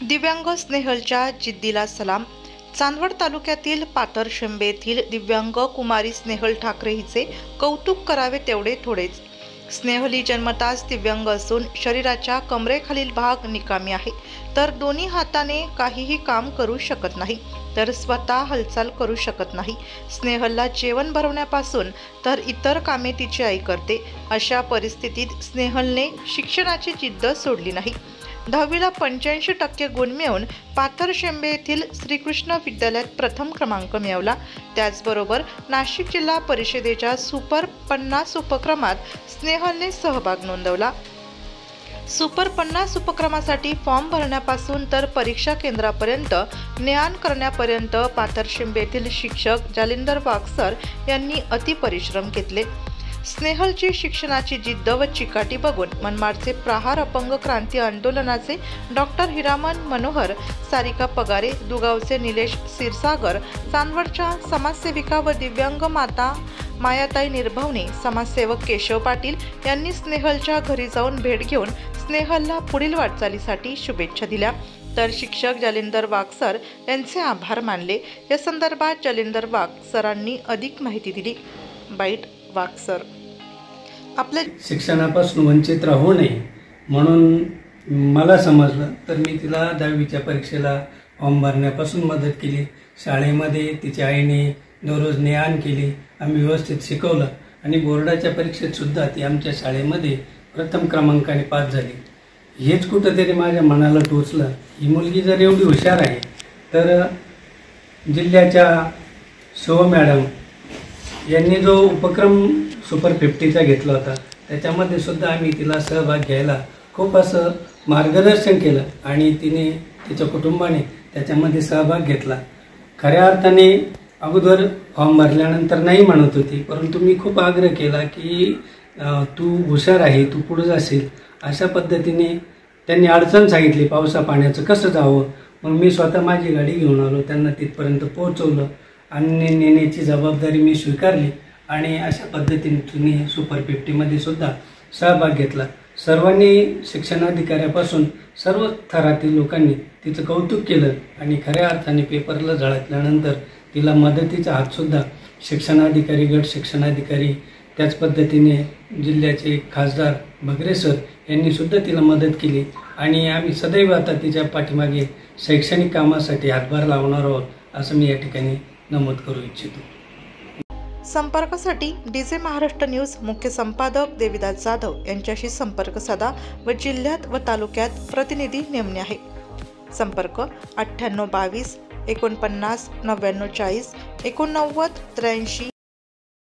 दिव्यांग स्नेहलच्या जिद्दीला सलाम। चांदवड तालुक्यातील पाथरशेंबे येथील दिव्यांग कुमारी स्नेहल ठाकरे हिचे कौतुक करावे तेवढे थोडेच। स्नेहल ही जन्मताच दिव्यांग असून शरीराच्या कमरेखालील भाग निकामी आहे, तर दोन्ही हाताने काहीही काम करू शकत नाही, तर स्वतः हालचाल करू शकत नाही। स्नेहलला जेवण भरवण्यापासून तर इतर कामे तिची आई करते। अशा परिस्थितीत स्नेहलने शिक्षणाची जिद्द सोडली नाही। 10वीला 85% गुण मिळवून पाथरशेंबे येथील श्रीकृष्ण विद्यालयात प्रथम क्रमांक मिळवला। त्याचबरोबर नाशिक जिल्हा परिषदेच्या सुपर 50 उपक्रमात स्नेहलने सहभाग नोंदवला। सुपर 50 उपक्रमासाठी फॉर्म भरण्यापासून तर परीक्षा केंद्रापर्यंत ज्ञान करण्यापर्यंत पाथरशेंबे येथील शिक्षक जालिंदर वागसर यांनी अतिपरिश्रम घेतले। स्नेहलची शिक्षणाची जिद्द व चिकाटी बघून मनमाडचे प्रहार अपंग क्रांती आंदोलनाचे डॉक्टर हिरामन मनोहर, सारिका पगारे, दुगावचे निलेश क्षीरसागर, चांदवडच्या समाजसेविका व दिव्यांग माता मायाताई निर्भवणे, समाजसेवक केशव पाटील यांनी स्नेहलच्या घरी जाऊन भेट घेऊन स्नेहलला पुढील वाटचालीसाठी शुभेच्छा दिल्या, तर शिक्षक जालिंदर वागसर यांचे आभार मानले। या संदर्भात जालिंदर वागसरांनी अधिक माहिती दिली। बाईट वागसर: आपल्या शिक्षणापासून वंचित राहू नये म्हणून मला समजलं तर मी तिला 10वीच्या परीक्षेला फॉर्म भरण्यापासून मदत केली। शाळेमध्ये तिच्या आईने दररोज ज्ञान केली, आम्ही व्यवस्थित शिकवलं आणि बोर्डाच्या परीक्षेत सुद्धा ती आमच्या शाळेमध्ये प्रथम क्रमांकाने पास झाली। हेच कुठंतरी माझ्या मनाला टोचलं, ही मुलगी जर एवढी हुशार आहे तर जिल्ह्याच्या शो मॅडम यांनी जो उपक्रम सुपर 50चा घेतला होता त्याच्यामध्ये सुद्धा आम्ही तिला सहभाग घ्यायला खूप असं मार्गदर्शन केलं आणि तिने तिच्या कुटुंबाने त्याच्यामध्ये सहभाग घेतला। खऱ्या अर्थाने अगोदर फॉर्म भरल्यानंतर नाही म्हणत होती, परंतु मी खूप आग्रह केला की तू हुशार आहे, तू पुढे जाशील। अशा पद्धतीने त्यांनी अडचण सांगितली, पावसा पाण्याचं कसं जावं। मग मी स्वतः माझी गाडी घेऊन आलो, त्यांना तिथपर्यंत पोहोचवलं आणि नेण्याची जबाबदारी मी स्वीकारली आणि अशा पद्धतीने तिने सुपर 50मध्ये सुद्धा सहभाग घेतला। सर्वांनी शिक्षणाधिकाऱ्यापासून सर्व थरातील लोकांनी तिचं कौतुक केलं आणि खऱ्या अर्थाने पेपरला झळकल्यानंतर तिला मदतीचा हातसुद्धा शिक्षणाधिकारी, गट शिक्षणाधिकारी, त्याच पद्धतीने जिल्ह्याचे खासदार बगरे सर यांनी सुद्धा तिला मदत केली आणि आम्ही सदैव आता तिच्या पाठीमागे शैक्षणिक कामासाठी हातभार लावणार आहोत असं मी या ठिकाणी नमूद करू इच्छितो। संपर्कासाठी डीजे महाराष्ट्र न्यूज मुख्य संपादक देविदास जाधव यांच्याशी संपर्क साधा व जिल्ह्यात व तालुक्यात प्रतिनिधी नेमणे आहे। संपर्क 9822 49 99 40 89 83